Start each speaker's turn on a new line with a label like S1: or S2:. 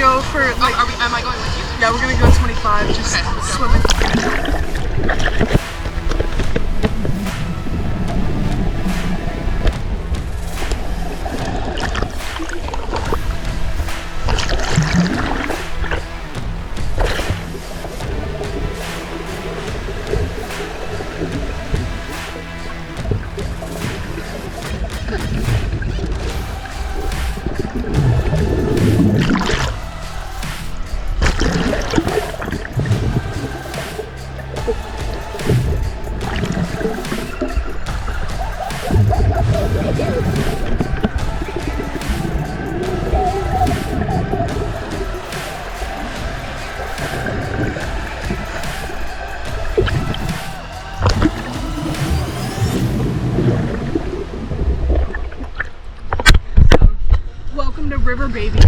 S1: go for like.
S2: Am I going with you?
S1: Yeah, we're gonna go 25. Just swimming. Welcome to River Baby.